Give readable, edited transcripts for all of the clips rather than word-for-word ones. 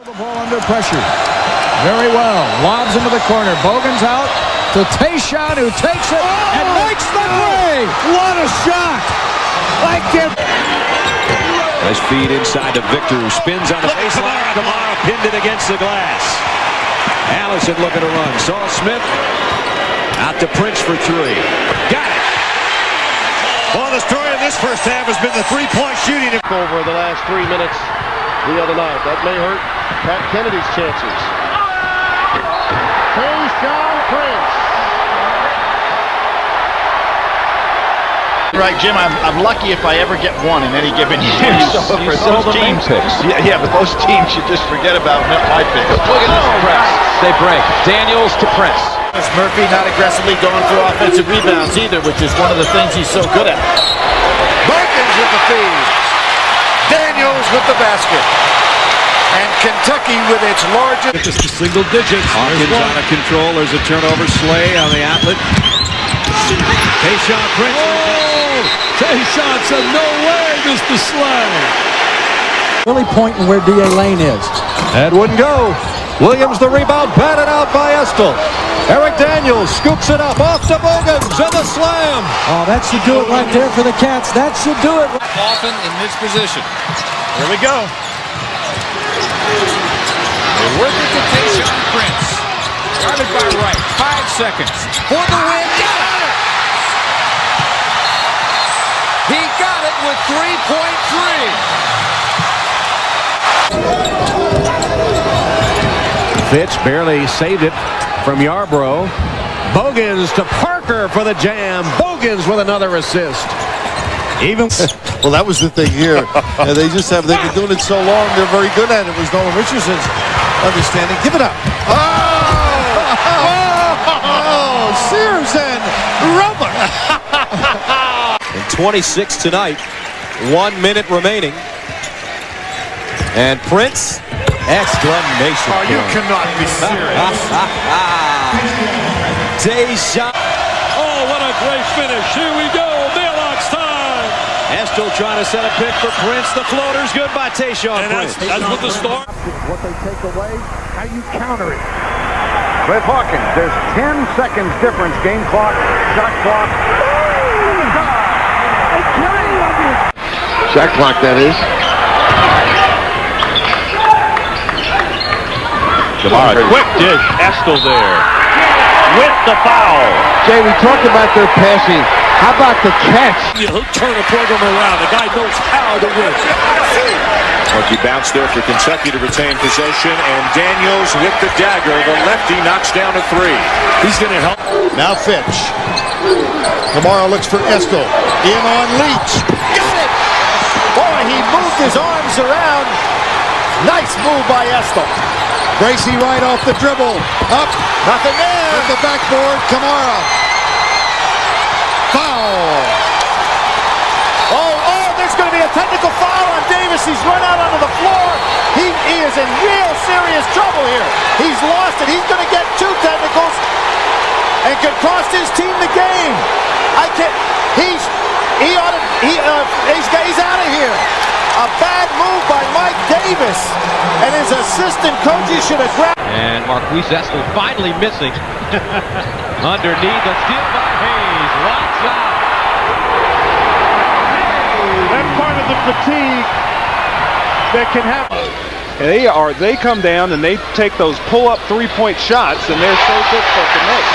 The ball under pressure. Very well. Lobs into the corner. Bogan's out to Tayshaun, who takes it and makes the three. What a shot! I can't. Nice feed inside to Victor, who spins on the baseline. Kamara pinned it against the glass. Allison looking to run. Saul Smith out to Prince for three. Got it. Well, the story of this first half has been the three-point shooting. Over the last 3 minutes the other night. That may hurt Pat Kennedy's chances. Tayshaun Prince. Right, Jim, I'm lucky if I ever get one in any given year. So for those teams, but those teams you just forget about my picks. Look at this press. They break. Daniels to Prince. Murphy not aggressively going for offensive rebounds either, which is one of the things he's so good at. Perkins with the feed. Daniels with the basket. And Kentucky with its largest. Just a single digits. Hawkins out of control. There's a turnover. Slay on the outlet. Tayshaun Prince. Tayshaun said, no way, Mr. Slay. Really pointing where D.A. Lane is. That wouldn't go. Williams the rebound, batted out by Estill. Eric Daniels scoops it up off to Bogans and the slam. Oh, that should do it right there for the Cats. That should do it. Often in this position. Here we go. They work it to Tayshaun Prince. Guarded by Wright. 5 seconds. For the win. Got it! He got it with 3.3. Fitch barely saved it from Yarbrough. Bogans to Parker for the jam. Bogans with another assist. Even well, that was the thing here. They've been doing it so long, they're very good at it. Was Nolan Richardson's understanding. Give it up. Oh, Sears and rubber. And 26 tonight. 1 minute remaining. And Prince, exclamation point. You cannot be serious. Tayshaun. Oh, what a great finish. Here we go. Mailbox time. Estill trying to set a pick for Prince. The floater's good by Tayshaun Prince. That's what the start. What they take away, how you counter it. Cliff Hawkins, there's 10 seconds difference. Game clock, shot clock. Shot clock, that is. Quick dish. Estill there. With the foul. Jay, we talked about their passing. How about the catch? He'll turn the program around. The guy knows how to win. Lucky bounce there for Kentucky to retain possession, and Daniels with the dagger. The lefty knocks down a three. He's going to help. Now Fitch. Kamara looks for Estill. In on Leach. Got it! Boy, he moved his arms around. Nice move by Estill. Gracie right off the dribble. Up. Nothing there. At the backboard, Kamara. Foul. Oh, there's going to be a technical foul on Davis. He's run out onto the floor. He is in real serious trouble here. He's lost it. He's going to get 2 technicals and could cost his team the game. He's out of here. A bad move by Mike Davis, and his assistant coaches should have grabbed. And Marquise Estill finally missing. Underneath, a steal by Hayes. Lights out. That's part of the fatigue that can happen. They come down and they take those pull-up three-point shots, and they're so difficult to make.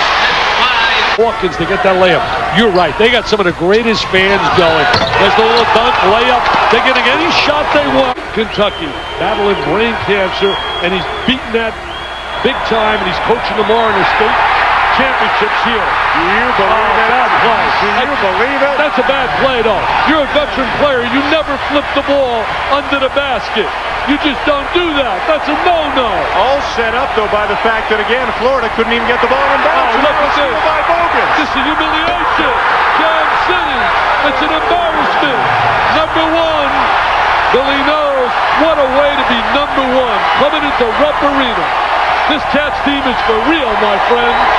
Hawkins to get that layup. You're right. They got some of the greatest fans going. There's the little dunk layup. They're getting any shot they want. Kentucky battling brain cancer, and he's beating that big time, and he's coaching tomorrow in the state championships here. Do you believe it? Bad play. Do you believe it? That's a bad play, though. You're a veteran player. You never flip the ball under the basket. You just don't do that. That's a no-no. All set up, though, by the fact that, again, Florida couldn't even get the ball in bounds. Oh, look at this. By Bogan. This is humiliation. Kansas City. It's an embarrassment. Number one. Billy knows what a way to be number one. Coming into Rupp Arena. This Cats team is for real, my friends.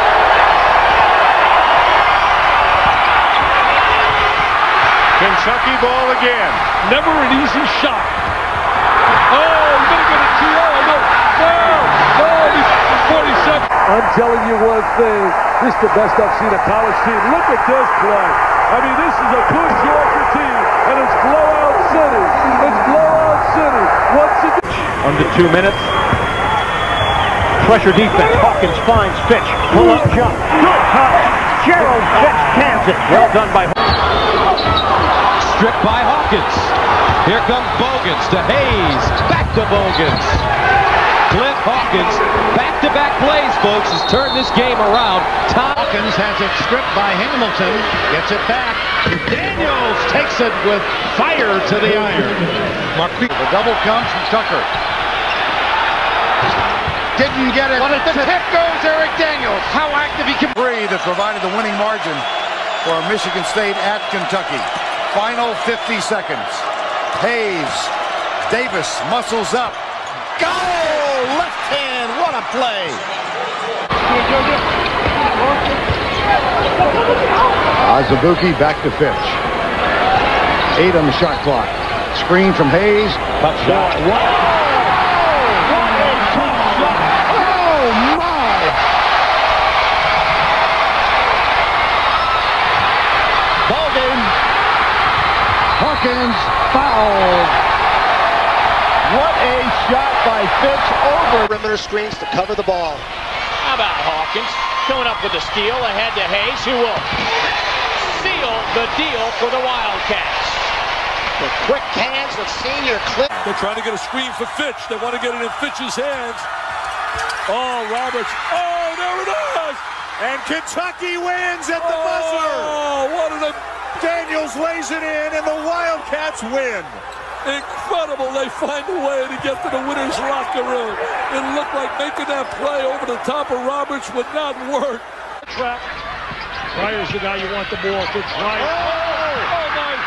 Kentucky ball again. Never an easy shot. Oh, he's going to get a TO. I'm telling you one thing. This is the best I've seen a college team. Look at this play. I mean, this is a good Georgia team, and it's blowout city. It's blowout city. Once again. Under 2 minutes. Pressure defense. Hawkins finds Fitch. Pull up jump. Good touch. Gerald Fitch cans it. Well done by Stripped by Hawkins. Here comes Bogans to Hayes. Back to Bogans. Clint Hawkins, back-to-back plays, folks, has turned this game around. Hawkins has it stripped by Hamilton, gets it back. Daniels takes it with fire to the iron. The double comes from Tucker. Didn't get it. The tip goes Eric Daniels. How active he can be that provided the winning margin for Michigan State at Kentucky. Final 50 seconds. Hayes, Davis muscles up. Go! Left hand, what a play! Azubuike back to Fitch. 8 on the shot clock. Screen from Hayes. Tough shot. Oh my! Ballgame. Hawkins fouled. What a shot by Fitch over perimeter screens to cover the ball. How about Hawkins coming up with a steal ahead to Hayes, who will seal the deal for the Wildcats. The quick hands of senior Cliff. They're trying to get a screen for Fitch. They want to get it in Fitch's hands. Oh, Roberts. Oh, there it is. And Kentucky wins at the buzzer. Oh, what an... Daniels lays it in, and the Wildcats win. Incredible. They find a way to get to the winner's locker room. It looked like making that play over the top of Roberts would not work. Trap. Fires the guy you want the ball. Good try. Oh, nice.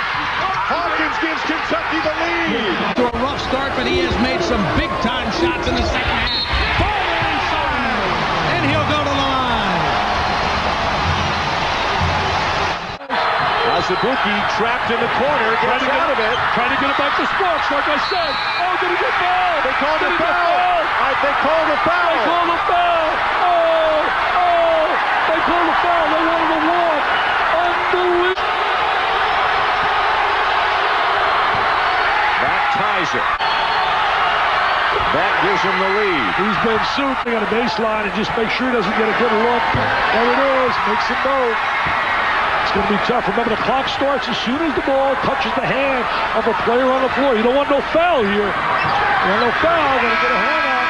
Hawkins gives Kentucky the lead. To a rough start, but he has made some big-time shots in the second half. Ball inside, and he'll go to the line. Azubuike trapped in the corner, gets out of it. Trying to get it back to Sparks, like I said. Oh, did he get fouled? They called a foul. They called a foul. They called a foul. They called a foul. They wanted to walk. Unbelievable. That ties it. That gives him the lead. He's been shooting on a baseline and just make sure he doesn't get a good look. There it is. Makes him go. It's going to be tough. Remember, the clock starts as soon as the ball touches the hand of a player on the floor. You don't want no foul here. You want no foul. Going to get a hand on.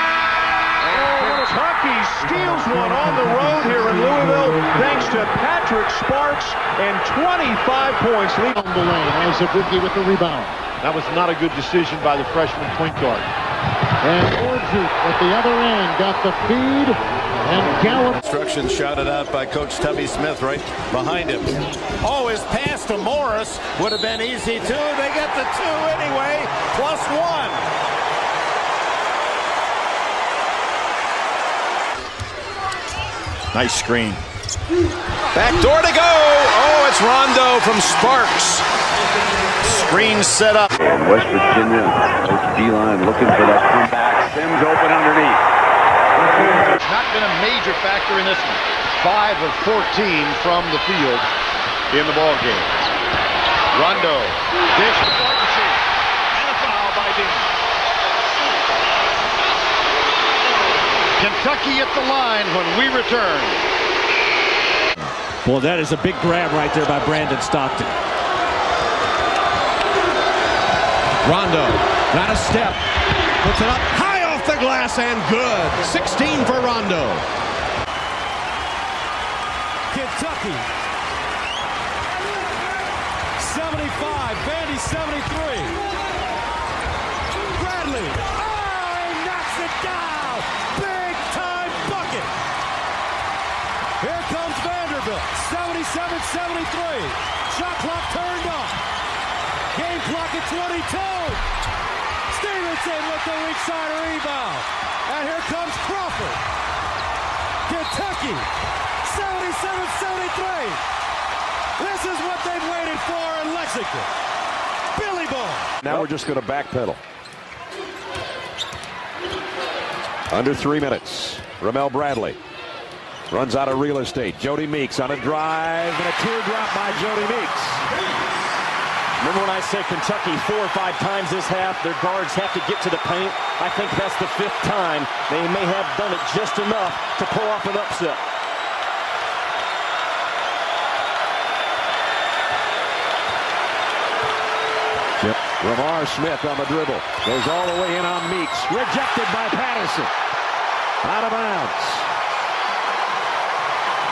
Kentucky steals one on the road here in Louisville thanks to Patrick Sparks and 25 points lead on the lane. Azubuike with the rebound. That was not a good decision by the freshman point guard. And Ordzut at the other end got the feed. And Gallup. Instructions shouted out by Coach Tubby Smith right behind him. Oh, his pass to Morris would have been easy too. They get the 2 anyway, +1. Nice screen. Back door to go. Oh, it's Rondo from Sparks. Screen set up. And West Virginia, D-line looking for that comeback. Sims open underneath. It's not been a major factor in this one. 5 of 14 from the field in the ball game. Rondo, dish, and a foul by Dean. Kentucky at the line when we return. Well, that is a big grab right there by Brandon Stockton. Rondo, got a step, puts it up high off the glass and good. 16 for Rondo. Kentucky 75, Vandy 73. Bradley, oh, he knocks it down. Big time bucket. Here comes Vanderbilt, 77-73. Shot clock turned off. Game clock at 22. Stevenson with the weak side rebound. And here comes Crawford. Kentucky, 77-73. This is what they've waited for in Lexington. Billy Ball. Now we're just going to backpedal. Under 3 minutes. Ramel Bradley. Runs out of real estate. Jody Meeks on a drive and a teardrop by Jody Meeks. Remember when I said Kentucky 4 or 5 times this half, their guards have to get to the paint? I think that's the 5th time. They may have done it just enough to pull off an upset. Lamar Smith on the dribble. Goes all the way in on Meeks. Rejected by Patterson. Out of bounds.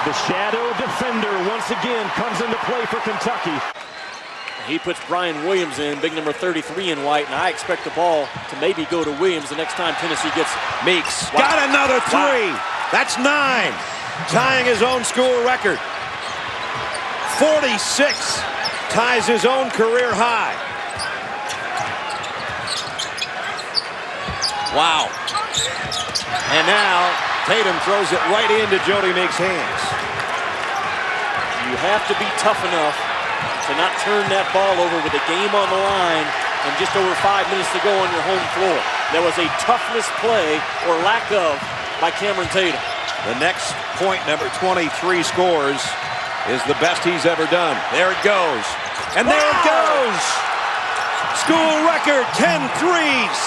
The shadow defender once again comes into play for Kentucky. He puts Brian Williams in, big number 33 in white, and I expect the ball to maybe go to Williams the next time Tennessee gets it. Meeks got another 3. That's 9. Tying his own school record. 46 ties his own career high. Wow. And now Tatum throws it right into Jody Meeks' hands. You have to be tough enough to not turn that ball over with the game on the line and just over 5 minutes to go on your home floor. There was a toughness play, or lack of, by Cameron Tatum. The next point, number 23 scores, is the best he's ever done. There it goes. And there it goes. School record, 10 threes.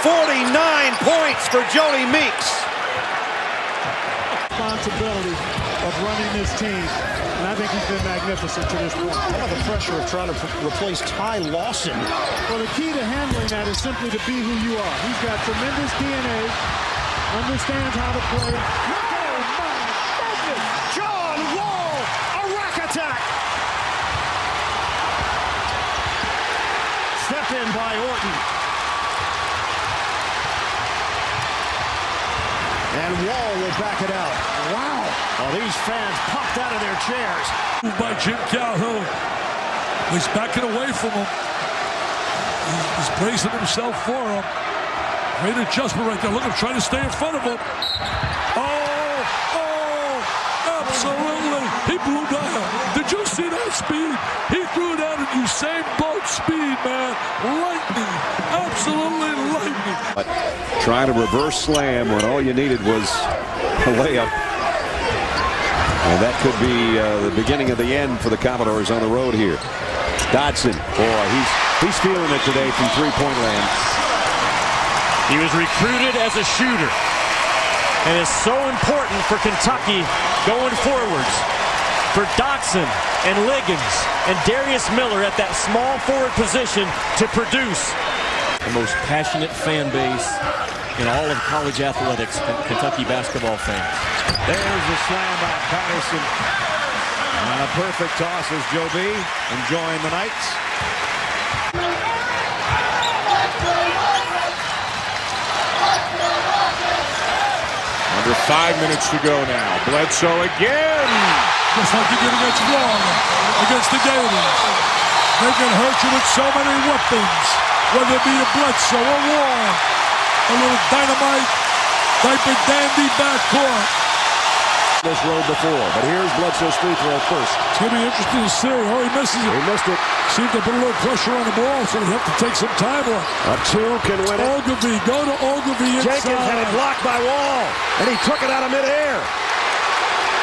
49 points for Jody Meeks. Responsibility of running this team, and I think he's been magnificent to this point. How about the pressure of trying to replace Ty Lawson? Well, the key to handling that is simply to be who you are. He's got tremendous DNA, understands how to play. Oh, my goodness! John Wall, a rack attack. Step in by Orton. And Wall will back it out. Wow. Well, these fans popped out of their chairs. By Jim Calhoun. He's backing away from him. He's bracing himself for him. Great adjustment right there. Look at him trying to stay in front of him. Oh, absolutely. He blew down. Did you see that speed? He threw it out at Usain Bolt speed, man. Lightning. Absolutely lightning. But trying to reverse slam when all you needed was a layup. And that could be the beginning of the end for the Commodores on the road here. Dodson, boy, he's feeling it today from three-point land. He was recruited as a shooter, and it's so important for Kentucky going forwards, for Dodson and Liggins and Darius Miller at that small forward position to produce. The most passionate fan base in all of college athletics, Kentucky basketball fans. There's the slam by Patterson. And a perfect toss as Joe B. enjoying the night. Under 5 minutes to go now. Bledsoe again. Just like he did against Florida, against the Gators. They can hurt you with so many weapons, whether it be a Bledsoe or Warren. A little dynamite, diaper dandy backcourt. This road before, but here's Bledsoe's free throw first. It's going to be interesting to see. Oh, he misses it. He missed it. Seems to put a little pressure on the ball, so they have to take some time off. A 2 can win it. Ogilvy, go to Ogilvy inside. Jenkins had it blocked by Wall, and he took it out of midair.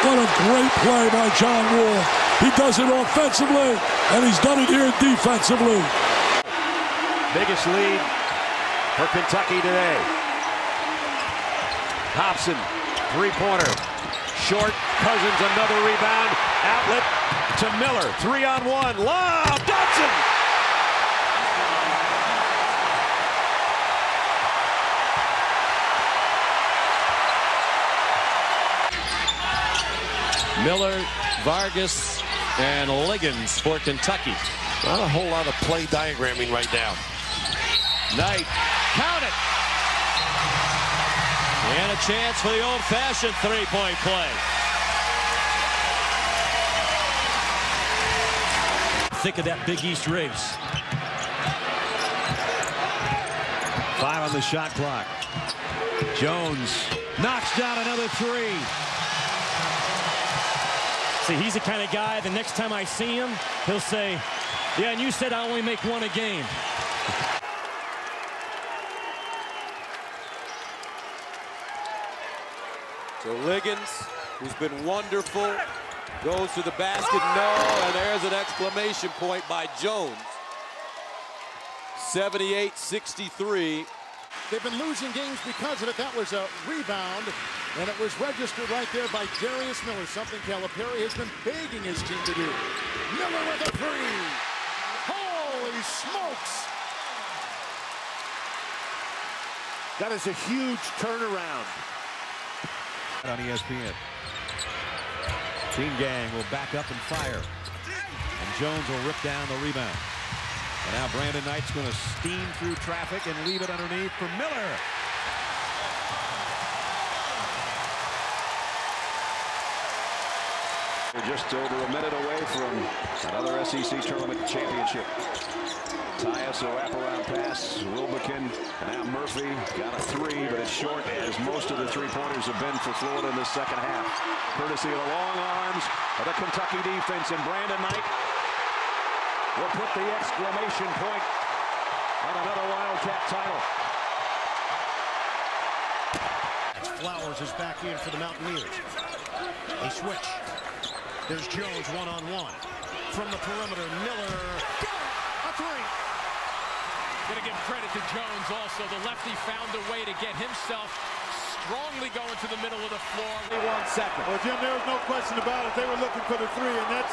What a great play by John Wall. He does it offensively, and he's done it here defensively. Biggest lead for Kentucky today. Hobson, three-pointer. Short, Cousins, another rebound. Outlet to Miller. 3-on-1. Lob, Dodson! Miller, Vargas, and Liggins for Kentucky. Not a whole lot of play diagramming right now. Knight, count it! And a chance for the old-fashioned three-point play. Think of that Big East race. 5 on the shot clock. Jones knocks down another 3. See, he's the kind of guy, the next time I see him, he'll say, yeah, and you said I only make 1 a game. So Liggins, who's been wonderful, goes to the basket. No, and there's an exclamation point by Jones. 78-63. They've been losing games because of it. That was a rebound, and it was registered right there by Darius Miller, something Calipari has been begging his team to do. Miller with a three. Holy smokes! That is a huge turnaround. On ESPN. Team Gang will back up and fire. And Jones will rip down the rebound. And now Brandon Knight's going to steam through traffic and leave it underneath for Miller. We're just over a minute away from another SEC tournament championship. Tyus, a wraparound pass. Wilbekin, and now Murphy got a three, but it's short, as most of the three-pointers have been for Florida in the second half. Courtesy of the long arms of the Kentucky defense, and Brandon Knight will put the exclamation point on another Wildcat title. Flowers is back in for the Mountaineers. They switch. There's Jones one-on-one. From the perimeter, Miller. A three. Going to give credit to Jones also. The lefty found a way to get himself strongly going to the middle of the floor. 1 second. Well, Jim, there was no question about it. They were looking for the three, and that's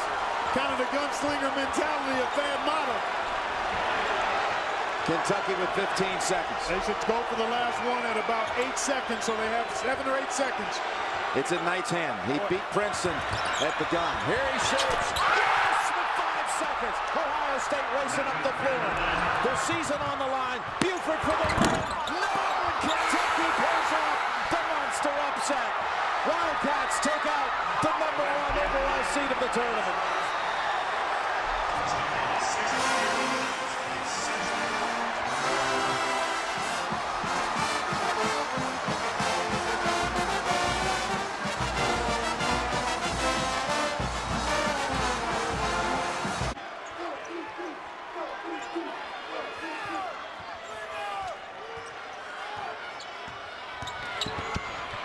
kind of the gunslinger mentality of Thad Matta. Kentucky with 15 seconds. They should go for the last one at about 8 seconds, so they have 7 or 8 seconds. It's in Knight's hand. He beat Princeton at the gun. Here he shoots. Yes! With 5 seconds. Ohio State racing up the floor. The season on the line. Buford for the win. No! Kentucky pulls off the monster upset. Wildcats take out the #1 overall seed of the tournament.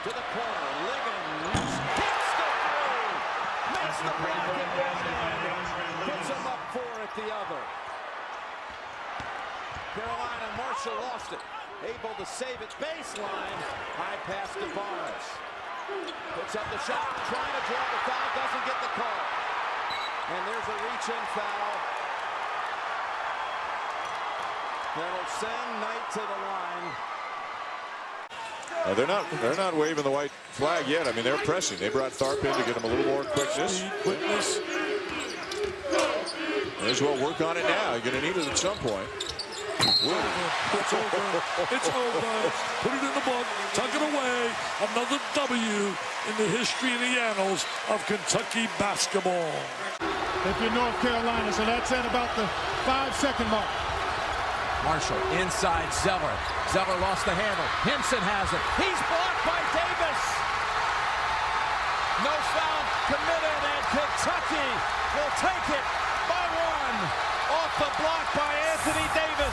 To the corner, Liggins hits the three, makes the bracket one, puts him up 4 at the other. Carolina, Marshall lost it, able to save it, baseline, high pass to Barnes. Puts up the shot, trying to draw the foul, doesn't get the call. And there's a reach-in foul. That'll send Knight to the line. They're not waving the white flag yet. I mean, they're pressing. They brought Tharp in to get him a little more quickness. May as well work on it now. You're going to need it at some point. It's over. It's over. Put it in the book. Tuck it away. Another W in the history of the annals of Kentucky basketball. If you're North Carolina, so that's at about the 5-second mark. Marshall inside Zeller. Zeller lost the handle. Hinson has it. He's blocked by Davis. No foul committed, and Kentucky will take it by 1 off the block by Anthony Davis.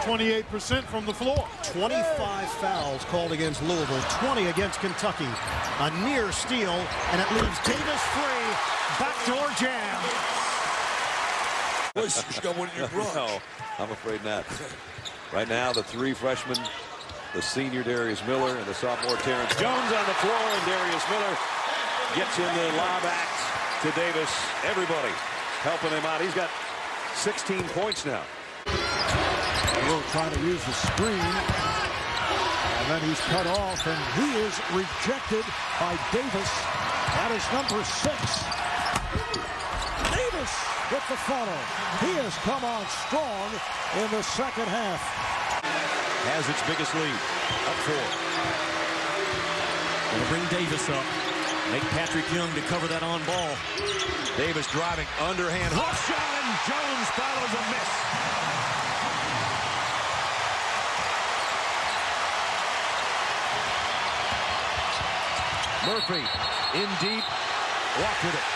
%28 from the floor. 25 fouls called against Louisville, 20 against Kentucky. A near steal, and it leaves Davis free. Backdoor jam. You got one in your garage. No, I'm afraid not. Right now, the 3 freshmen, the senior Darius Miller and the sophomore Terrence Jones on the floor, and Darius Miller gets in the lob act to Davis. Everybody helping him out. He's got 16 points now. Will try to use the screen, and then he's cut off, and he is rejected by Davis. That is number 6. Davis with the follow. He has come on strong in the second half. Has its biggest lead, up 4. Gonna bring Davis up. Make Patrick Young to cover that on ball. Davis driving underhand hook shot, and Jones follows a miss. Murphy in deep, walked with it.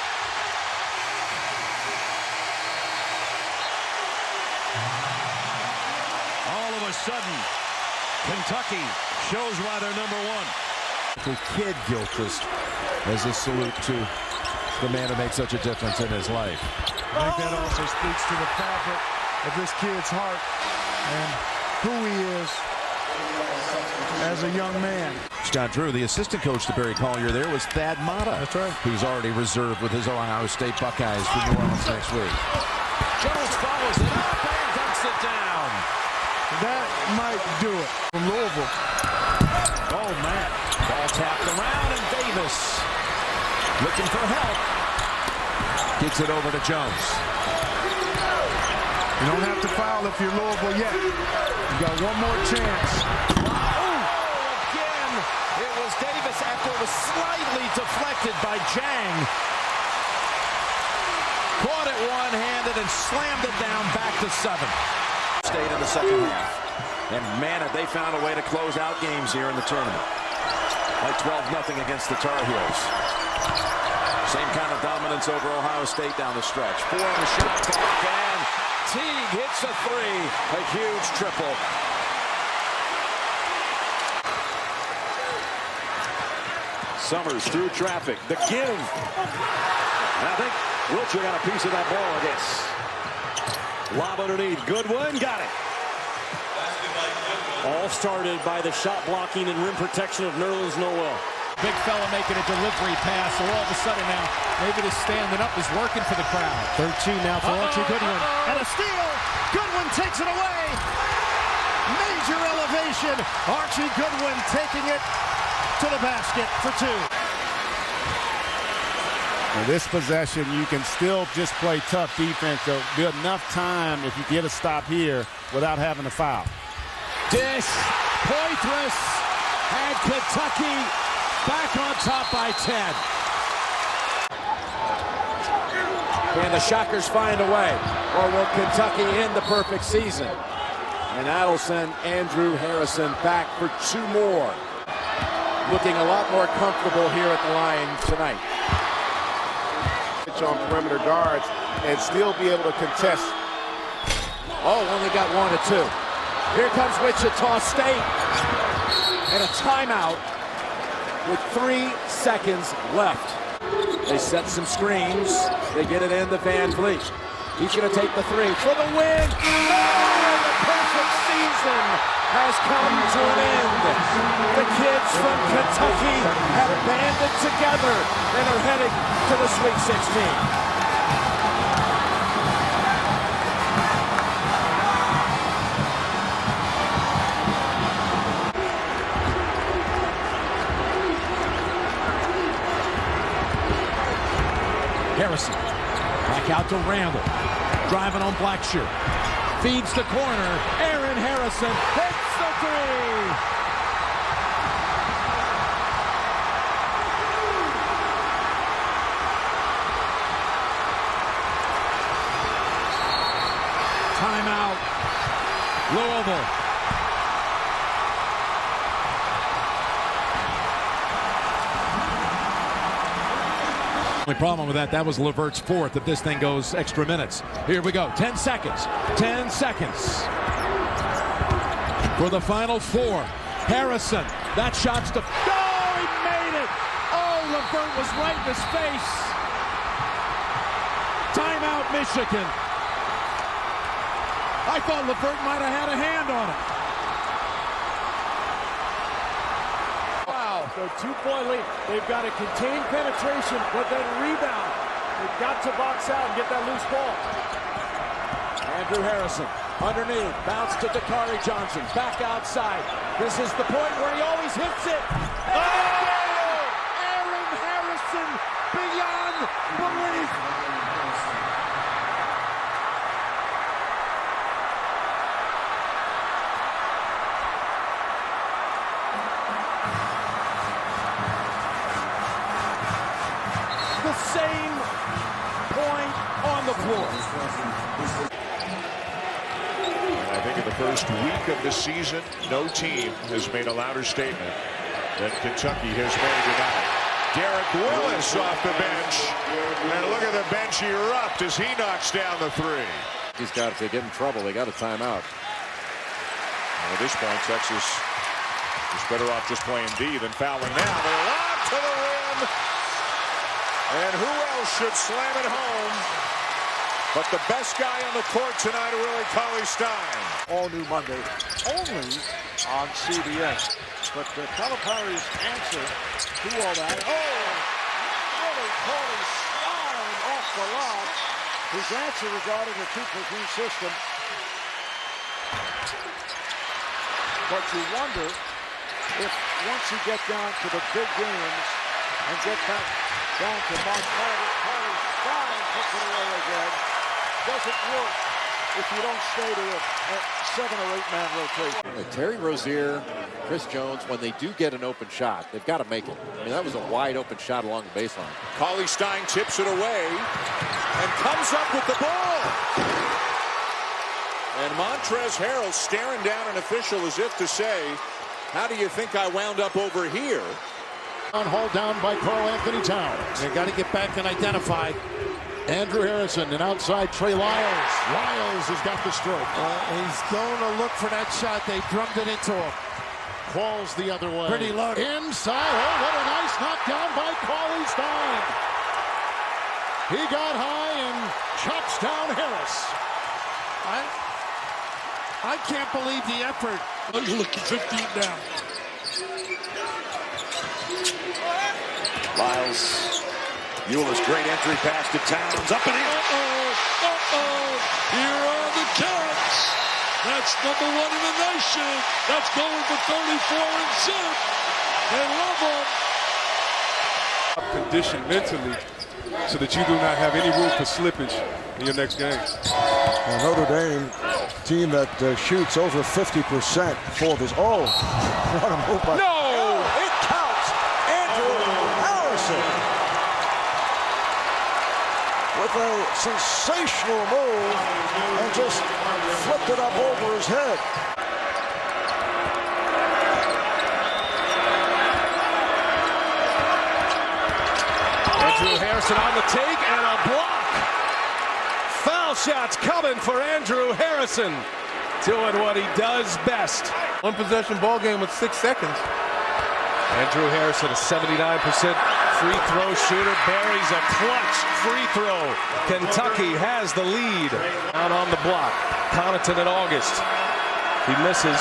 All of a sudden, Kentucky shows why they're number one. Kid Gilchrist as a salute to the man who made such a difference in his life. I think that also speaks to the fabric of this kid's heart and who he is as a young man. Scott Drew, the assistant coach to Barry Collier there was Thad Matta. That's right. Who's already reserved with his Ohio State Buckeyes for New Orleans next week. Jones follows it up and dunks it down. That might do it from Louisville. Oh, man. Ball tapped around, and Davis looking for help. Gets it over to Jones. You don't have to foul if you're Louisville yet. You got one more chance. Again, it was Davis after it was slightly deflected by Jang. Caught it one-handed and slammed it down back to 7. State in the second half. And man, have they found a way to close out games here in the tournament. Like 12-0 against the Tar Heels. Same kind of dominance over Ohio State down the stretch. 4 on the shot clock, and Teague hits a 3. A huge triple. Summers through traffic. The give. And I think Wiltshire got a piece of that ball, I guess. Lob underneath. Goodwin got it. All started by the shot blocking and rim protection of Nerlens Noel. Big fella making a delivery pass, so all of a sudden now, maybe the standing up is working for the crowd. 13 now for Archie Goodwin. And a steal! Goodwin takes it away! Major elevation! Archie Goodwin taking it to the basket for 2. Now this possession, you can still just play tough defense. There'll be enough time if you get a stop here without having to foul. Dish, Poitras, and Kentucky back on top by 10. Can the Shockers find a way, or will Kentucky end the perfect season? And that'll send Andrew Harrison back for 2 more. Looking a lot more comfortable here at the line tonight. On perimeter guards and still be able to contest. Oh, only got 1 or 2. Here comes Wichita State. And a timeout with 3 seconds left. They set some screens. They get it in to Van Vliet. He's going to take the 3 for the win. Oh, the perfect season has come to an end. The kids from Kentucky have banded together and are heading to the Sweet 16. Harrison, back out to Randall, driving on Blackshear, feeds the corner, Aaron Harrison hits the 3! Timeout, Louisville. The problem with that was Levert's 4th if this thing goes extra minutes. Here we go, 10 seconds, 10 seconds. For the final 4, Harrison, that shot's to, oh, he made it! Oh, Levert was right in his face. Timeout, Michigan. I thought Levert might have had a hand on it. So 2-point lead. They've got to contain penetration, but then rebound. They've got to box out and get that loose ball. Andrew Harrison underneath, bounce to Dakari Johnson, back outside. This is the point where he always hits it. Oh! Aaron Harrison beyond belief. The same point on the floor. I think in the first week of the season, no team has made a louder statement than Kentucky has made tonight. Derek Willis off the bench. And look at the bench erupt as he knocks down the 3. He's got, if they get in trouble, they got a timeout. And at this point, Texas is better off just playing D than fouling now. They're lobbed to the rim. And who else should slam it home but the best guy on the court tonight, really, Cauley-Stein. All new Monday, only on CBS. But Calipari's answer to all that, really Cauley-Stein off the lob. His answer regarding the two-platoon system. But you wonder if once you get down to the big games and get back down to March Madness, Cauley-Stein puts it away again. Doesn't work if you don't stay to a 7 or 8 man rotation. Terry Rozier, Chris Jones, when they do get an open shot, they've got to make it. I mean, that was a wide open shot along the baseline. Cauley-Stein tips it away and comes up with the ball. And Montrezl Harrell staring down an official as if to say, how do you think I wound up over here? Hauled down by Karl Anthony Towns. They got to get back and identify Andrew Harrison and outside Trey Lyles. Lyles has got the stroke. He's going to look for that shot. They drummed it into him. Falls the other way. Pretty low. Inside. Oh, what a nice knockdown by Cauley-Stein. He got high and chops down Harris. I can't believe the effort. Oh, you're looking 15 down. Lyles. Euless, great entry pass to Towns. Up and in. Here are the Cats. That's #1 in the nation. That's going for 34 and 6. They love them. Conditioned mentally so that you do not have any room for slippage in your next game. Notre Dame team that shoots over 50% for this. Oh, what a move by... No! It counts! Andrew Harrison with a sensational move and just flipped it up over his head. Andrew Harrison on the take and a block. Foul shots coming for Andrew Harrison. Doing what he does best. One possession ball game with 6 seconds. Andrew Harrison, a 79% free throw shooter, buries a clutch free throw. Kentucky has the lead. Out on the block. Connaughton and August. He misses.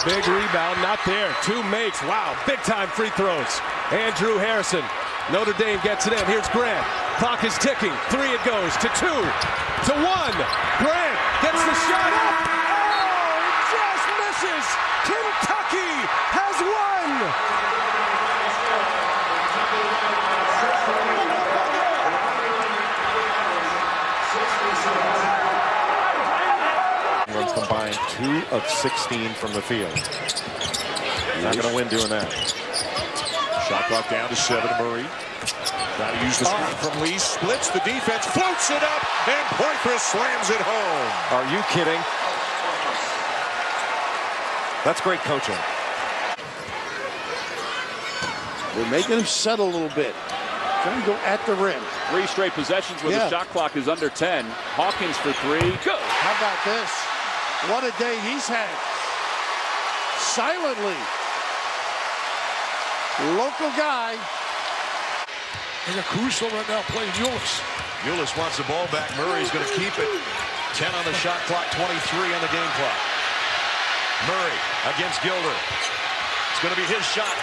Big rebound, not there. 2 makes. Wow, big time free throws. Andrew Harrison. Notre Dame gets it in. Here's Grant. Clock is ticking. 3 it goes to 2 to 1. Grant gets the shot up. Oh, it just misses. Kentucky has won. Runs combined 2 of 16 from the field. Not going to win doing that. Shot clock down to 7. Murray trying to use the screen from Lee. Splits the defense, floats it up, and Poitras slams it home. Are you kidding? That's great coaching. They're making him settle a little bit. Trying to go at the rim. 3 straight possessions where the shot clock is under 10. Hawkins for 3. Go! How about this? What a day he's had. Silently. Local guy. They got Caruso right now playing Euless. Euless wants the ball back. Murray's going to keep it. 10 on the shot clock, 23 on the game clock. Murray against Gilder. It's going to be his shot.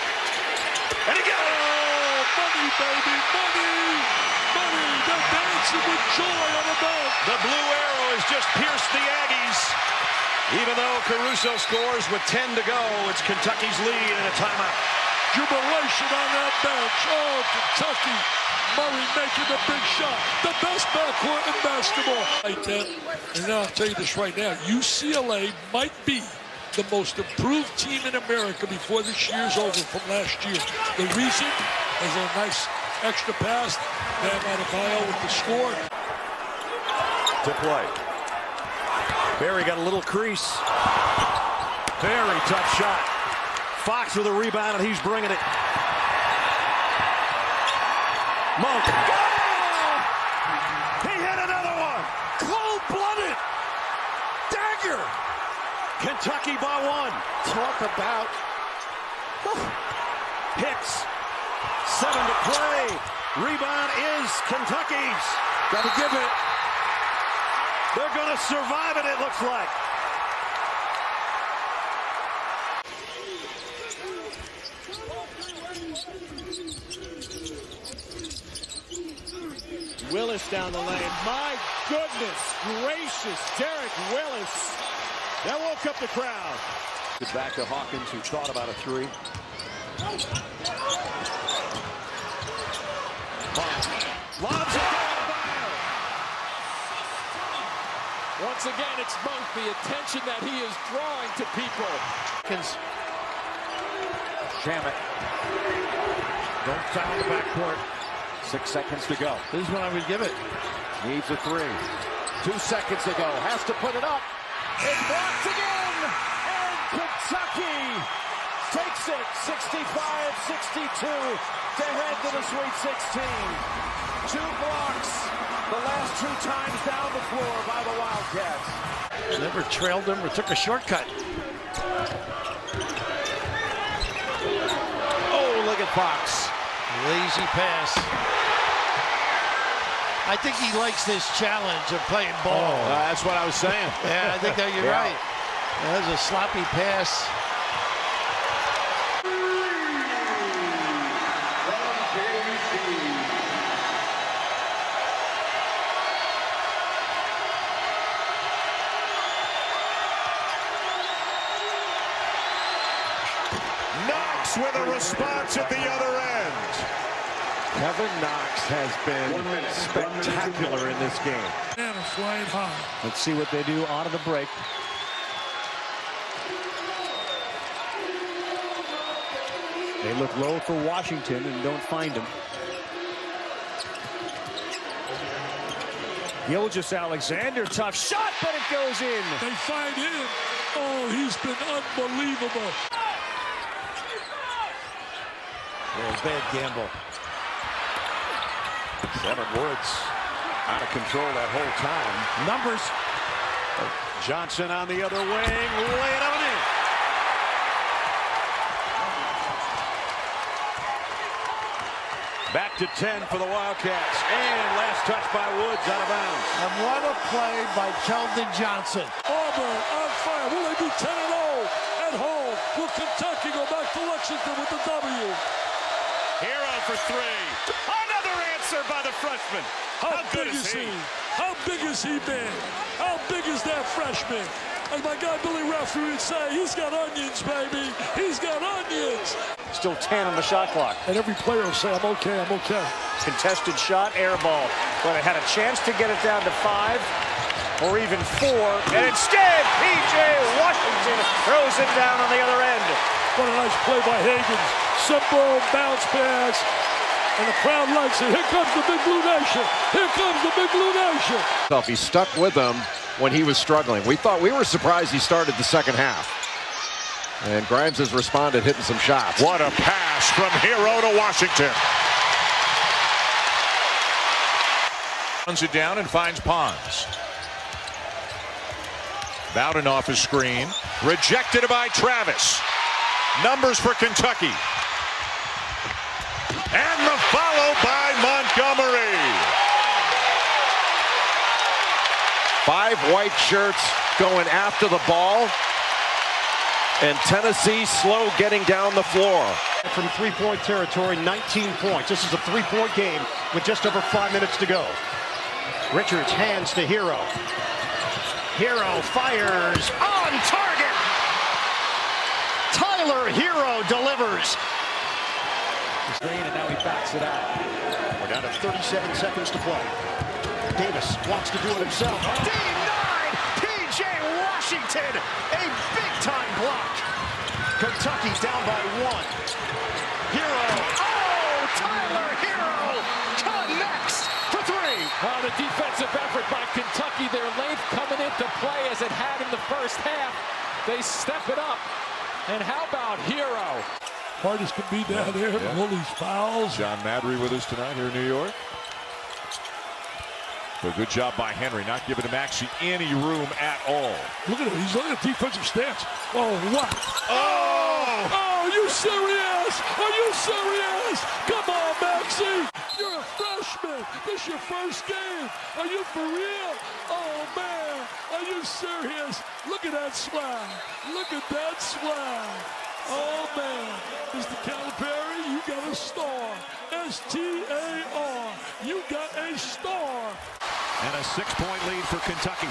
And he got it! Oh, money, baby, money! Money! They're dancing with joy on the bench. The blue arrow has just pierced the Aggies. Even though Caruso scores with 10 to go, it's Kentucky's lead in a timeout. Jubilation on that bench. Oh, Kentucky. Murray making the big shot. The best backcourt in basketball. Like that. And I'll tell you this right now. UCLA might be the most improved team in America before this year's over from last year. The reason is a nice extra pass. Bam Adebayo with the score. To play. Barry got a little crease. Very tough shot. Fox with a rebound, and he's bringing it. Monk. Oh! He hit another one. Cold-blooded. Dagger. Kentucky by 1. Talk about Hicks. 7 to play. Rebound is Kentucky's. got to give it. They're going to survive it looks like. Willis down the lane. My goodness gracious, Derek Willis. That woke up the crowd. Back to Hawkins, who thought about a 3. Lobs it down. Once again, it's Monk, the attention that he is drawing to people. Shamet. Don't foul the backcourt. 6 seconds to go. This is what I would give it. Needs a 3. 2 seconds to go. Has to put it up. It's blocked again. And Kentucky takes it 65-62 to head to the Sweet 16. 2 blocks the last 2 times down the floor by the Wildcats. Never trailed them or took a shortcut. Oh, look at Fox. Lazy pass. I think he likes this challenge of playing ball. That's what I was saying. Yeah, I think that you're right. That was a sloppy pass. Knox with a response at the other end. Kevin Knox has been spectacular in this game. And a flying high. Let's see what they do out of the break. They look low for Washington and don't find him. Gilgeous-Alexander, tough shot, but it goes in. They find him. Oh, he's been unbelievable. Bad gamble. Devin Woods out of control that whole time. Numbers. Johnson on the other wing. Lay it on in. Back to 10 for the Wildcats. And last touch by Woods out of bounds. And what a play by Keldon Johnson. Auburn on fire. Will they be 10-0 at home? Will Kentucky go back to Lexington with the W? Hero for 3. Another answer by the freshman. How big is he? How big has he been? How big is that freshman? As my guy Billy Referee would say, he's got onions, baby. He's got onions. Still 10 on the shot clock. And every player will say, I'm okay, I'm okay. Contested shot, air ball. But it had a chance to get it down to 5 or even 4. And instead, P.J. Washington throws it down on the other end. What a nice play by Hager. Simple bounce pass. And the crowd likes it. Here comes the Big Blue Nation. Here comes the Big Blue Nation. He stuck with them when he was struggling. We were surprised he started the second half. And Grimes has responded, hitting some shots. What a pass from Hero to Washington. Runs it down and finds Pons. Bowden off his screen. Rejected by Travis. Numbers for Kentucky. And the follow by Montgomery. 5 white shirts going after the ball. And Tennessee slow getting down the floor. From 3-point territory, 19 points. This is a 3-point game with just over 5 minutes to go. Richards hands to Hero. Hero fires on target. Tyler Hero delivers. And now he backs it out. We're down to 37 seconds to play. Davis wants to do it himself. Denied! P.J. Washington, a big-time block. Kentucky down by 1. Hero. Oh, Tyler Hero connects for 3. Oh, the defensive effort by Kentucky, their length coming into play as it had in the first half. They step it up. And how about Hero? Hard as can be down there. All these fouls. John Madry with us tonight here in New York. So good job by Henry, not giving him actually any room at all. Look at him. He's on a defensive stance. Oh, what? Oh! Are you serious? Are you serious? Come on, Maxie. You're a freshman. This is your first game. Are you for real? Oh, man. Are you serious? Look at that swag. Look at that swag. Oh, man. Mr. Calipari, you got a star. S-T-A-R. You got a star. And a 6-point lead for Kentucky.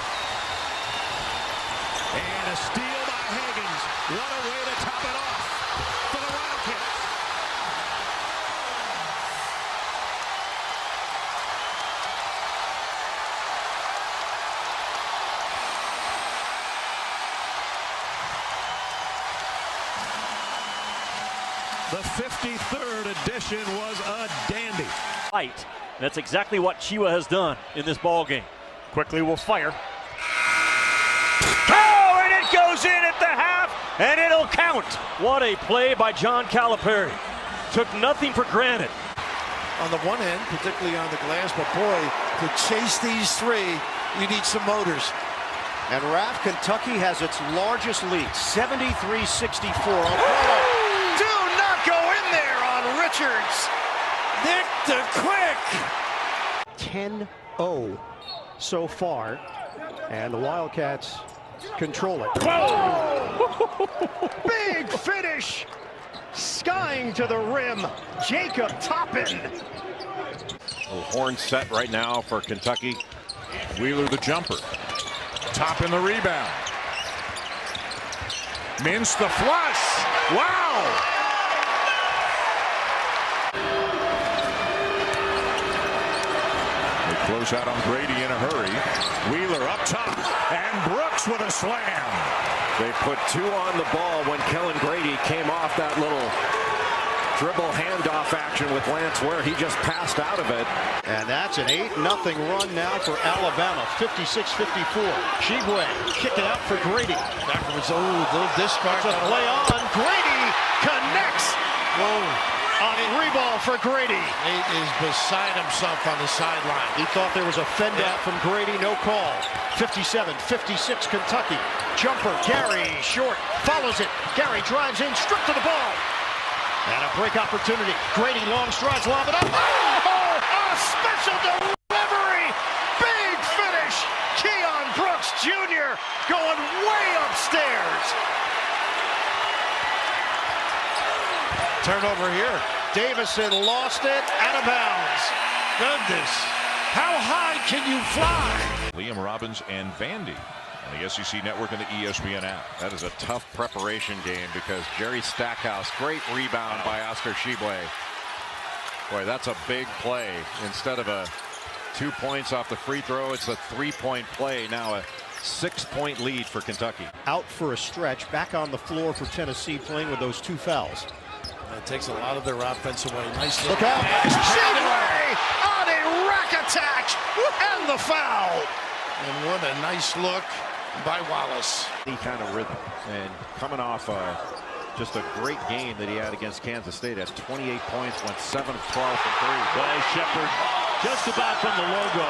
And a steal by Higgins. What a way to top it off for the Wildcats. The 53rd edition was a dandy. Right. That's exactly what Chiwa has done in this ball game. Quickly will fire. Oh, and it goes in at the half, and it'll count. What a play by John Calipari. Took nothing for granted. On the one end, particularly on the glass, but boy, to chase these three, you need some motors. And Raf, Kentucky has its largest lead, 73-64. Do not go in there on Richards. Nick the Quick. 10-0 so far, and the Wildcats control it. Big finish, skying to the rim. Jacob Toppin. Horn set right now for Kentucky. Wheeler the jumper. Toppin the rebound. Mintz the flush. Wow! Close out on Grady in a hurry. Wheeler up top, and Brooks with a slam. They put 2 on the ball when Kellen Grady came off that little dribble handoff action with Lance Ware. He just passed out of it. And that's an 8-0 run now for Alabama, 56-54. Shibwe kicking out for Grady. Backwards, little discard. It's a play on. Grady connects. Whoa. On free ball for Grady. Nate is beside himself on the sideline. He thought there was a fend out from Grady, no call. 57-56 Kentucky. Jumper, Gary, short, follows it. Gary drives in, stripped to the ball. And a break opportunity. Grady, long strides, lob it up. Oh, a special delivery. Big finish. Keon Brooks Jr. going way upstairs. Turnover here. Davison lost it, out of bounds. Goodness. How high can you fly? Liam Robbins and Vandy on the SEC Network and the ESPN app. That is a tough preparation game because Jerry Stackhouse, great rebound by Oscar Shibwe. Boy, that's a big play. Instead of a 2 points off the free throw, it's a 3-point play. Now a 6-point lead for Kentucky. Out for a stretch, back on the floor for Tennessee, playing with those 2 fouls. That takes a lot of their offense away. Nice look out. Shibwe on a rack attack and the foul. And what a nice look by Wallace. Any kind of rhythm, and coming off just a great game that he had against Kansas State at 28 points, went 7 of 12 from 3. Well, Shepard just about from the logo.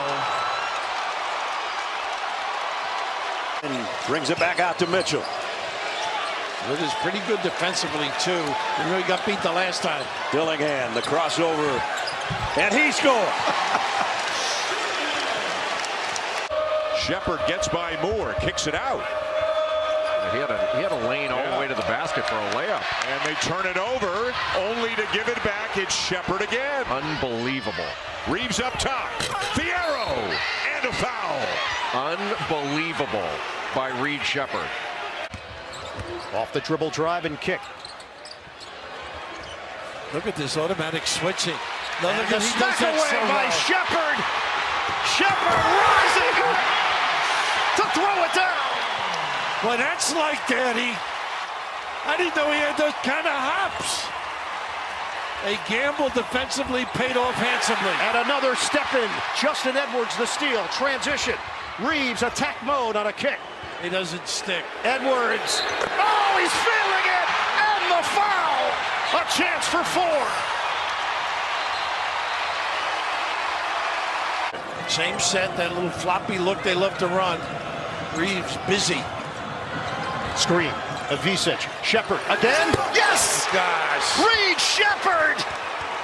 And brings it back out to Mitchell. It is pretty good defensively, too. You know, he got beat the last time. Dillingham, the crossover, and he scored. Shepard gets by Moore, kicks it out. He had a lane all the way to the basket for a layup. And they turn it over, only to give it back. It's Shepard again. Unbelievable. Reeves up top. Fierro, and a foul. Unbelievable by Reed Shepard. Off the dribble drive and kick. Look at this automatic switching. And the stack away by Shepard. Shepard rising to throw it down. Well, that's like Daddy. I didn't know he had those kind of hops. A gamble defensively paid off handsomely. And another step in. Justin Edwards the steal. Transition. Reeves attack mode on a kick. He doesn't stick. Edwards. Oh, he's feeling it. And the foul. A chance for 4. Same set, that little floppy look they love to run. Reeves busy. Screen. Evert. Shepard again. Yes! Gosh. Reed Shepard!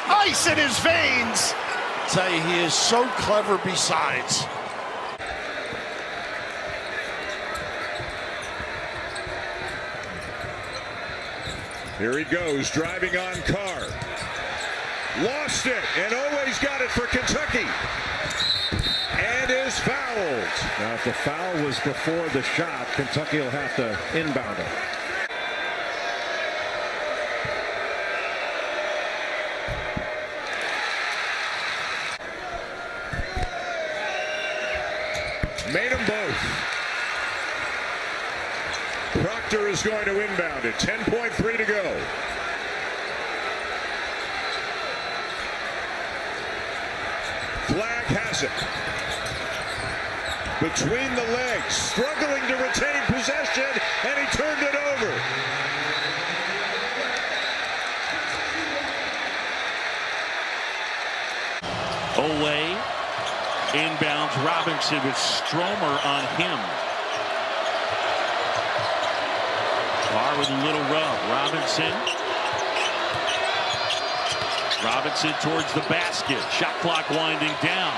Ice in his veins. I tell you, he is so clever besides. Here he goes, driving on Carr. Lost it, and always got it for Kentucky. And is fouled. Now, if the foul was before the shot, Kentucky will have to inbound it. Made them both. Proctor is going to inbound it. 10.3 to go. Flag has it. Between the legs, struggling to retain possession, and he turned it over. Away. Inbounds Robinson with Stromer on him. Carr with a little rub. Robinson towards the basket. Shot clock winding down.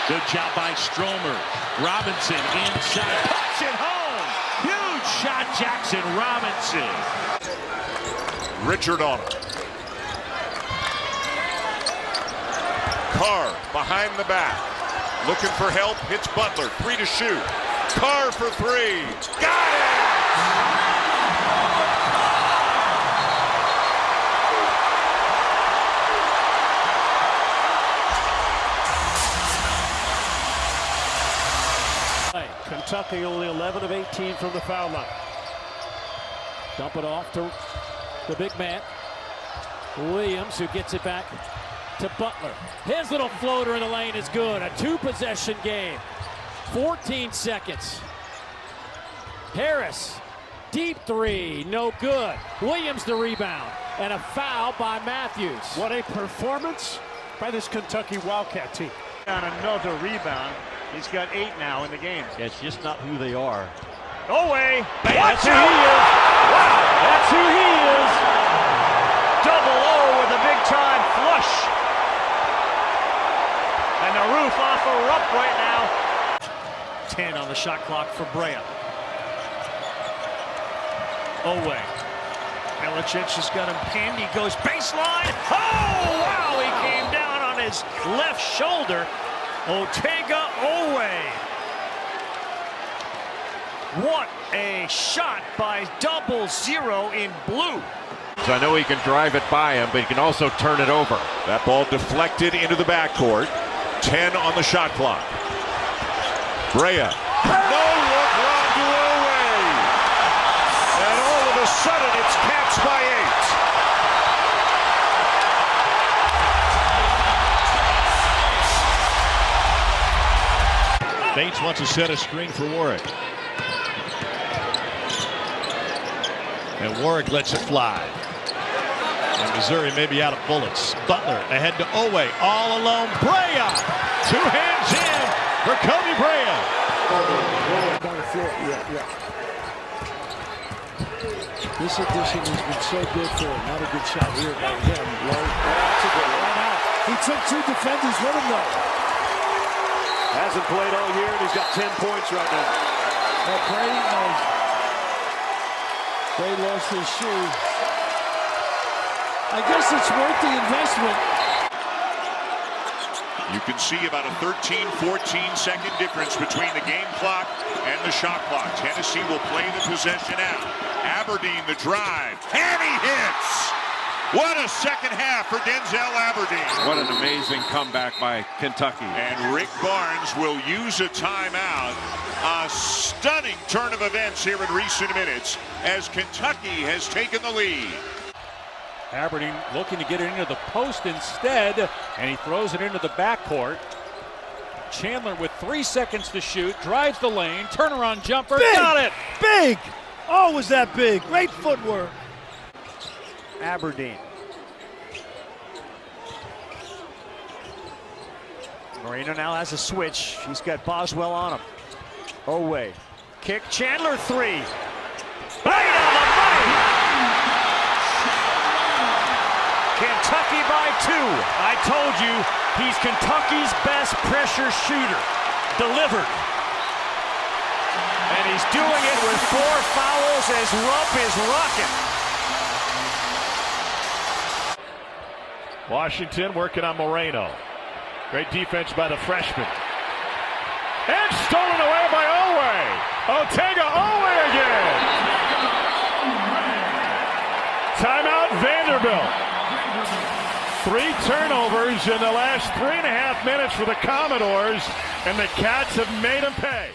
Good job by Stromer. Robinson inside. Puts it home. Huge shot, Jackson Robinson. Richard on it. Carr behind the back. Looking for help. Hits Butler. 3 to shoot. Carr for 3. Got it! Kentucky only 11 of 18 from the foul line. Dump it off to the big man. Williams, who gets it back to Butler. His little floater in the lane is good. A 2-possession game. 14 seconds. Harris, deep 3, no good. Williams the rebound, and a foul by Matthews. What a performance by this Kentucky Wildcat team. On another rebound. He's got 8 now in the game. It's just not who they are. Away. That's who he is. Wow, that's who he is. Double O with a big-time flush. And the roof off a Rupp right now. 10 on the shot clock for Brea. Away. Milicic has got him pinned. He goes baseline. Oh, wow, he came down on his left shoulder. Otega Owe. What a shot by 0-0 in blue. So I know he can drive it by him, but he can also turn it over. That ball deflected into the backcourt. 10 on the shot clock. Brea. No look run to Owe. And all of a sudden it's Cats by 8. Bates wants to set a screen for Warwick. And Warwick lets it fly. And Missouri may be out of bullets. Butler ahead to Owe. All alone. Brea. 2 hands in for Cody Brea. This addition has been so good for him. Not a good shot here by him. That's a good one out. He took 2 defenders with him, though. Hasn't played all year, and he's got 10 points right now. Well, Bray lost his shoe. I guess it's worth the investment. You can see about a 13-14 second difference between the game clock and the shot clock. Tennessee will play the possession out. Aberdeen the drive, and he hits! What a second half for Denzel Aberdeen. What an amazing comeback by Kentucky. And Rick Barnes will use a timeout. A stunning turn of events here in recent minutes as Kentucky has taken the lead. Aberdeen looking to get it into the post instead, and he throws it into the backcourt. Chandler with 3 seconds to shoot, drives the lane, turnaround jumper, big, got it! Big! Oh, was that big? Great footwork. Aberdeen. Moreno now has a switch. He's got Boswell on him. Oway. Kick. Chandler three. Right on the money! Kentucky by 2. I told you, he's Kentucky's best pressure shooter. Delivered. And he's doing it with 4 fouls as Rupp is rocking. Washington working on Moreno. Great defense by the freshman. And stolen away by Oway. Otega-Oway again. Timeout Vanderbilt. 3 turnovers in the last 3.5 minutes for the Commodores, and the Cats have made them pay.